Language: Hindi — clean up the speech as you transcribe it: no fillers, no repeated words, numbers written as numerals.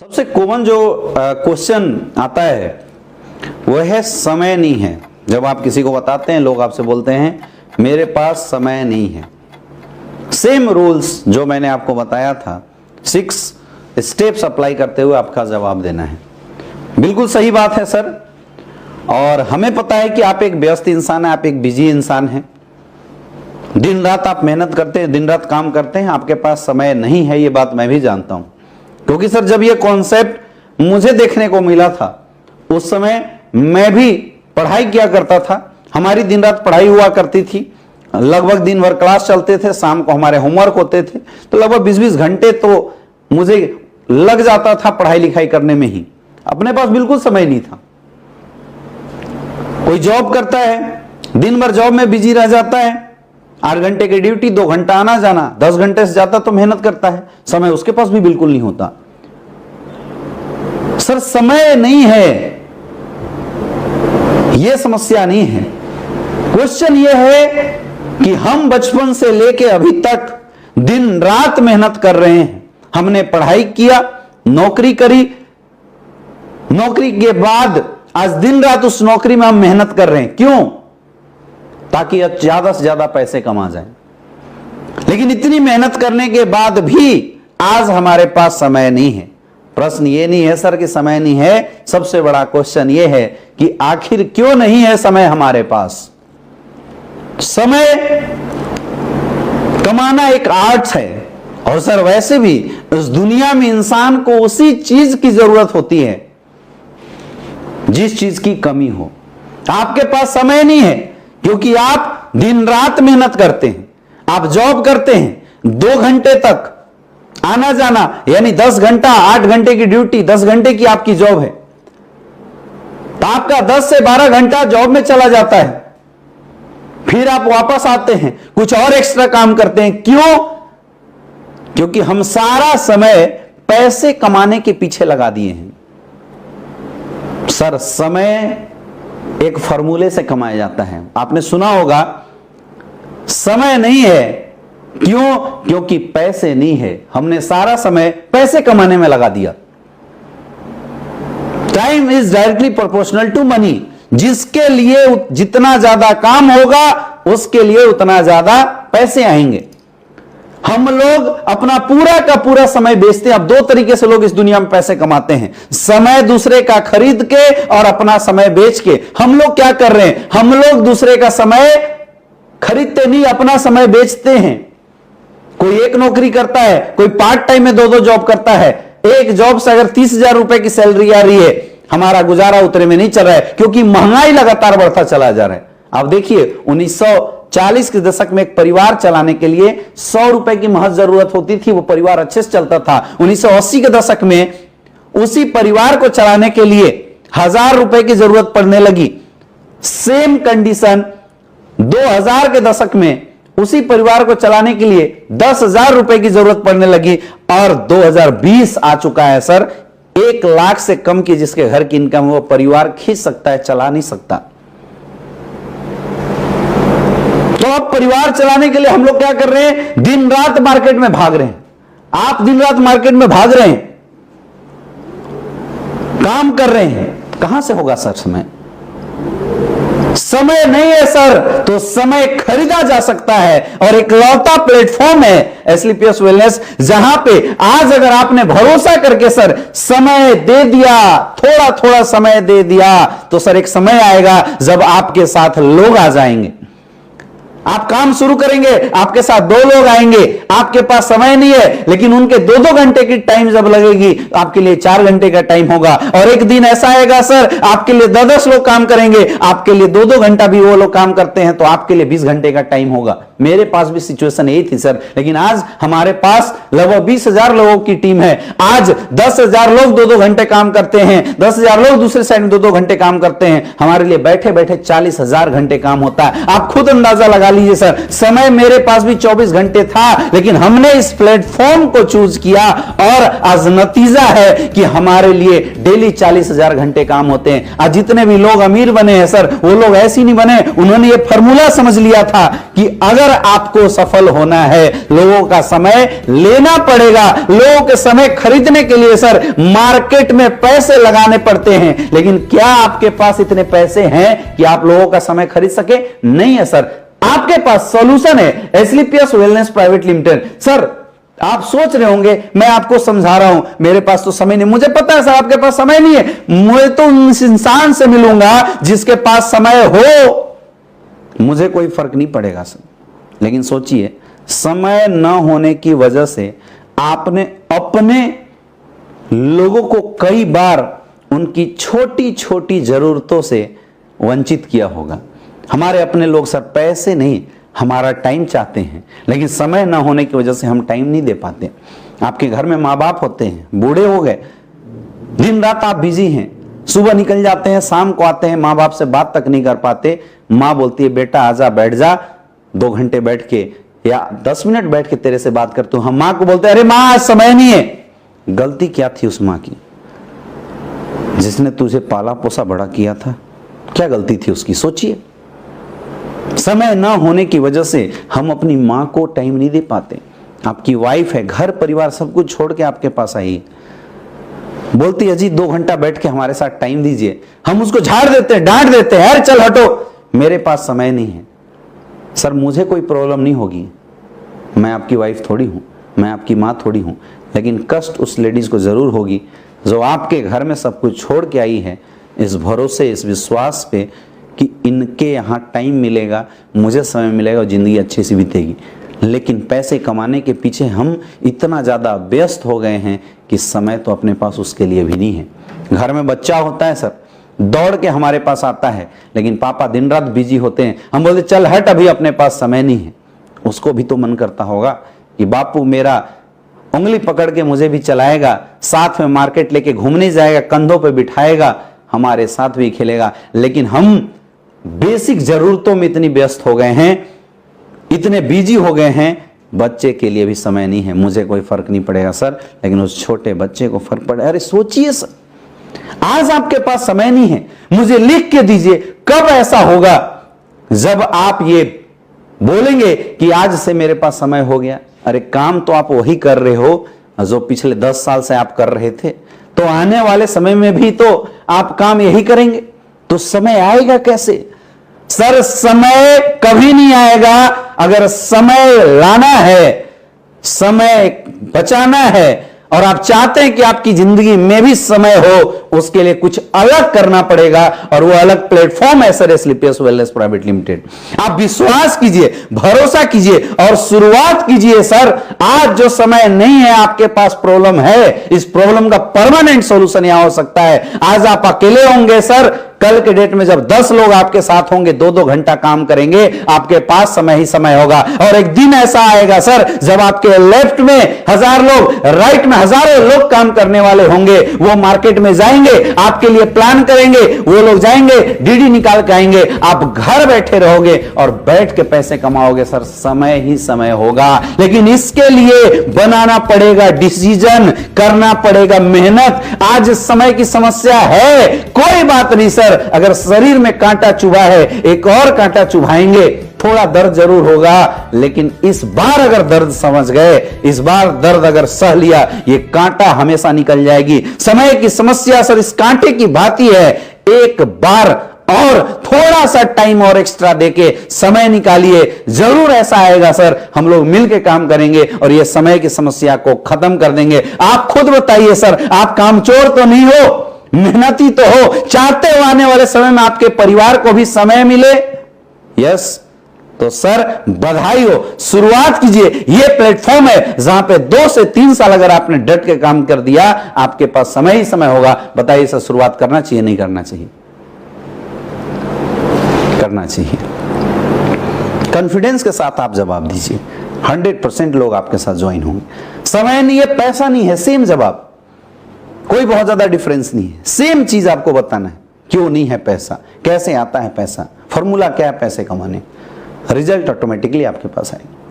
सबसे कॉमन जो क्वेश्चन आता है वो है समय नहीं है। जब आप किसी को बताते हैं, लोग आपसे बोलते हैं मेरे पास समय नहीं है। सेम रूल्स जो मैंने आपको बताया था, 6 स्टेप्स अप्लाई करते हुए आपका जवाब देना है। बिल्कुल सही बात है सर, और हमें पता है कि आप एक व्यस्त इंसान हैं, आप एक बिजी इंसान हैं, दिन रात आप मेहनत करते हैं, दिन रात काम करते हैं, आपके पास समय नहीं है, ये बात मैं भी जानता हूं। क्योंकि सर जब ये कॉन्सेप्ट मुझे देखने को मिला था उस समय मैं भी पढ़ाई किया करता था, हमारी दिन रात पढ़ाई हुआ करती थी, लगभग दिन भर क्लास चलते थे, शाम को हमारे होमवर्क होते थे, तो लगभग 20-20 घंटे तो मुझे लग जाता था पढ़ाई लिखाई करने में ही। अपने पास बिल्कुल समय नहीं था। कोई जॉब करता है, दिन भर जॉब में बिजी रह जाता है, 8 घंटे की ड्यूटी, 2 घंटा आना जाना, 10 घंटे से ज्यादा तो मेहनत करता है, समय उसके पास भी बिल्कुल नहीं होता। सर समय नहीं है, यह समस्या नहीं है। क्वेश्चन यह है कि हम बचपन से लेके अभी तक दिन रात मेहनत कर रहे हैं। हमने पढ़ाई किया, नौकरी करी, नौकरी के बाद आज दिन रात उस नौकरी में हम मेहनत कर रहे हैं। क्यों? ताकि ज्यादा से ज्यादा पैसे कमा जाए। लेकिन इतनी मेहनत करने के बाद भी आज हमारे पास समय नहीं है। प्रश्न ये नहीं है सर कि समय नहीं है, सबसे बड़ा क्वेश्चन ये है कि आखिर क्यों नहीं है समय हमारे पास। समय कमाना एक आर्ट है, और सर वैसे भी इस दुनिया में इंसान को उसी चीज की जरूरत होती है जिस चीज की कमी हो। आपके पास समय नहीं है क्योंकि आप दिन रात मेहनत करते हैं, आप जॉब करते हैं, 2 घंटे तक आना जाना, यानी 10 घंटा, 8 घंटे की ड्यूटी, 10 घंटे की आपकी जॉब है, तो आपका 10 से 12 घंटा जॉब में चला जाता है। फिर आप वापस आते हैं, कुछ और एक्स्ट्रा काम करते हैं। क्यों? क्योंकि हम सारा समय पैसे कमाने के पीछे लगा दिए हैं। सर समय एक फॉर्मूले से कमाया जाता है। आपने सुना होगा समय नहीं है, क्यों? क्योंकि पैसे नहीं है। हमने सारा समय पैसे कमाने में लगा दिया। Time is directly proportional to money. जिसके लिए जितना ज्यादा काम होगा उसके लिए उतना ज्यादा पैसे आएंगे। हम लोग अपना पूरा का पूरा समय बेचते हैं। अब 2 तरीके से लोग इस दुनिया में पैसे कमाते हैं, समय दूसरे का खरीद के और अपना समय बेच के। हम लोग क्या कर रहे हैं? हम लोग दूसरे का समय खरीदते नहीं, अपना समय बेचते हैं। कोई एक नौकरी करता है, कोई पार्ट टाइम में 2-2 जॉब करता है। एक जॉब से अगर 30,000 रुपए की सैलरी आ रही है, हमारा गुजारा उतने में नहीं चल रहा है, क्योंकि महंगाई लगातार बढ़ता चला जा रहा है। आप देखिए 1940 के दशक में एक परिवार चलाने के लिए 100 रुपए की महज जरूरत होती थी, वो परिवार अच्छे से चलता था। 1980 के दशक में उसी परिवार को चलाने के लिए 1000 रुपए की जरूरत पड़ने लगी। सेम कंडीशन 2000 के दशक में उसी परिवार को चलाने के लिए 10,000 रुपए की जरूरत पड़ने लगी, और 2020 आ चुका है सर, 1 लाख से कम की जिसके घर की इनकम वो परिवार खींच सकता है, चला नहीं सकता। तो अब परिवार चलाने के लिए हम लोग क्या कर रहे हैं? दिन रात मार्केट में भाग रहे हैं। आप दिन रात मार्केट में भाग रहे हैं, काम कर रहे हैं, कहां से होगा सर समय? समय नहीं है सर, तो समय खरीदा जा सकता है, और एक लौता प्लेटफॉर्म है एसलीपीएस वेलनेस, जहां पे आज अगर आपने भरोसा करके सर समय दे दिया, थोड़ा थोड़ा समय दे दिया, तो सर एक समय आएगा जब आपके साथ लोग आ जाएंगे। आप काम शुरू करेंगे, आपके साथ 2 लोग आएंगे। आपके पास समय नहीं है, लेकिन उनके 2-2 घंटे की टाइम जब लगेगी, आपके लिए 4 घंटे का टाइम होगा। और एक दिन ऐसा आएगा सर, आपके लिए 10-10 लोग काम करेंगे, आपके लिए 2-2 घंटा भी वो लोग काम करते हैं, तो आपके लिए 20 घंटे का टाइम होगा। मेरे पास भी सिचुएशन यही थी सर, लेकिन आज हमारे पास लगभग 20,000 लोगों की टीम है। आज 10,000 लोग 2-2 घंटे काम करते हैं, 10,000 लोग दूसरे साइड में 2-2 घंटे काम करते हैं। हमारे लिए बैठे बैठे 40,000 घंटे काम होता है। आप खुद अंदाजा लगा लीजिए सर, समय मेरे पास भी 24 घंटे था, लेकिन हमने इस प्लेटफॉर्म को चूज किया और आज नतीजा है कि हमारे लिए डेली 40,000 घंटे काम होते हैं। आज जितने भी लोग अमीर बने हैं सर, वो लोग ऐसे नहीं बने, उन्होंने ये फॉर्मूला समझ लिया था कि अगर आपको सफल होना है, लोगों का समय लेना पड़ेगा। लोगों के समय खरीदने के लिए सर मार्केट में पैसे लगाने पड़ते हैं, लेकिन क्या आपके पास इतने पैसे हैं कि आप लोगों का समय खरीद सके? नहीं है सर। आपके पास सॉल्यूशन है, Asclepius wellness private limited. Sir आप सोच रहे होंगे मैं आपको समझा रहा हूं, मेरे पास तो समय नहीं। मुझे पता है सर आपके पास समय नहीं है, मैं तो उस इंसान से मिलूंगा जिसके पास समय हो, मुझे कोई फर्क नहीं पड़ेगा सर। लेकिन सोचिए, समय न होने की वजह से आपने अपने लोगों को कई बार उनकी छोटी छोटी जरूरतों से वंचित किया होगा। हमारे अपने लोग सर पैसे नहीं, हमारा टाइम चाहते हैं, लेकिन समय ना होने की वजह से हम टाइम नहीं दे पाते। आपके घर में माँ बाप होते हैं, बूढ़े हो गए, दिन रात आप बिजी हैं, सुबह निकल जाते हैं, शाम को आते हैं, माँ बाप से बात तक नहीं कर पाते। माँ बोलती है बेटा आजा बैठ जा, 2 घंटे बैठ के या 10 मिनट बैठ के तेरे से बात करता हूं। हम माँ को बोलते हैं अरे माँ आज समय नहीं है। गलती क्या थी उस माँ की जिसने तुझे पाला पोसा बड़ा किया था? क्या गलती थी उसकी? सोचिए। समय ना होने की वजह से हम अपनी माँ को टाइम नहीं दे पाते। आपकी वाइफ है, घर परिवार सब कुछ छोड़ के आपके पास आई, बोलती है जी 2 घंटा बैठ के हमारे साथ टाइम दीजिए। हम उसको झाड़ देते हैं, डांट देते हैं, अरे चल हटो, मेरे पास समय नहीं है। सर मुझे कोई प्रॉब्लम नहीं होगी, मैं आपकी वाइफ थोड़ी हूं, मैं आपकी माँ थोड़ी हूं, लेकिन कष्ट उस लेडीज को जरूर होगी जो आपके घर में सब कुछ छोड़ के आई है, इस भरोसे, इस विश्वास पे कि इनके यहाँ टाइम मिलेगा, मुझे समय मिलेगा और जिंदगी अच्छी सी बीतेगी। लेकिन पैसे कमाने के पीछे हम इतना ज़्यादा व्यस्त हो गए हैं कि समय तो अपने पास उसके लिए भी नहीं है। घर में बच्चा होता है सर, दौड़ के हमारे पास आता है, लेकिन पापा दिन रात बिजी होते हैं। हम बोलते चल हट, अभी अपने पास समय नहीं है। उसको भी तो मन करता होगा कि बापू मेरा उंगली पकड़ के मुझे भी चलाएगा, साथ में मार्केट लेके घूमने जाएगा, कंधों पे बिठाएगा, हमारे साथ भी खेलेगा। लेकिन हम बेसिक जरूरतों में इतनी व्यस्त हो गए हैं, इतने बिजी हो गए हैं, बच्चे के लिए भी समय नहीं है। मुझे कोई फर्क नहीं पड़ेगा सर, लेकिन उस छोटे बच्चे को फर्क पड़े। अरे सोचिए सर, आज आपके पास समय नहीं है, मुझे लिख के दीजिए कब ऐसा होगा जब आप ये बोलेंगे कि आज से मेरे पास समय हो गया। अरे काम तो आप वही कर रहे हो जो पिछले 10 साल से आप कर रहे थे, तो आने वाले समय में भी तो आप काम यही करेंगे, तो समय आएगा कैसे? सर समय कभी नहीं आएगा। अगर समय लाना है, समय बचाना है और आप चाहते हैं कि आपकी जिंदगी में भी समय हो, उसके लिए कुछ अलग करना पड़ेगा, और वो अलग प्लेटफॉर्म है sir Asclepius wellness private limited. आप विश्वास कीजिए, भरोसा कीजिए और शुरुआत कीजिए। सर आज जो समय नहीं है, आपके पास प्रॉब्लम है, इस प्रॉब्लम का परमानेंट सॉल्यूशन यहां हो सकता है। आज आप अकेले होंगे सर, कल के डेट में जब 10 लोग आपके साथ होंगे, 2-2 घंटा काम करेंगे, आपके पास समय ही समय होगा। और एक दिन ऐसा आएगा सर जब आपके लेफ्ट में 1000 लोग, राइट में हजारों लोग काम करने वाले होंगे। वो मार्केट में जाएंगे, आपके लिए प्लान करेंगे, वो लोग जाएंगे, डीडी निकाल के आएंगे, आप घर बैठे रहोगे और बैठ के पैसे कमाओगे। सर समय ही समय होगा, लेकिन इसके लिए बनाना पड़ेगा डिसीजन, करना पड़ेगा मेहनत। आज समय की समस्या है, कोई बात नहीं सर, अगर शरीर में कांटा चुभा है, एक और कांटा चुभाएंगे, थोड़ा दर्द जरूर होगा, लेकिन इस बार अगर दर्द समझ गए, इस बार दर्द अगर सह लिया, ये कांटा हमेशा निकल जाएगी। समय की समस्या सर इस कांटे की भांति है, एक बार और थोड़ा सा टाइम और एक्स्ट्रा देके समय निकालिए, जरूर ऐसा आएगा सर, हम लोग मिलकर काम करेंगे और ये समय की समस्या को खत्म कर देंगे। आप खुद बताइए सर, आप कामचोर तो नहीं हो, मेहनती तो हो, चाहते हो आने वाले समय में आपके परिवार को भी समय मिले? यस, तो सर बधाई हो, शुरुआत कीजिए। ये प्लेटफॉर्म है जहां पे 2 से 3 साल अगर आपने डट के काम कर दिया, आपके पास समय ही समय होगा। बताइए सर, शुरुआत करना चाहिए नहीं करना चाहिए? करना चाहिए। कॉन्फिडेंस के साथ आप जवाब दीजिए, 100% लोग आपके साथ ज्वाइन होंगे। समय नहीं है, पैसा नहीं है, सेम जवाब, कोई बहुत ज्यादा डिफरेंस नहीं है, सेम चीज आपको बताना है। क्यों नहीं है पैसा, कैसे आता है पैसा, फॉर्मूला क्या है पैसे कमाने। रिजल्ट ऑटोमेटिकली आपके पास आएंगे।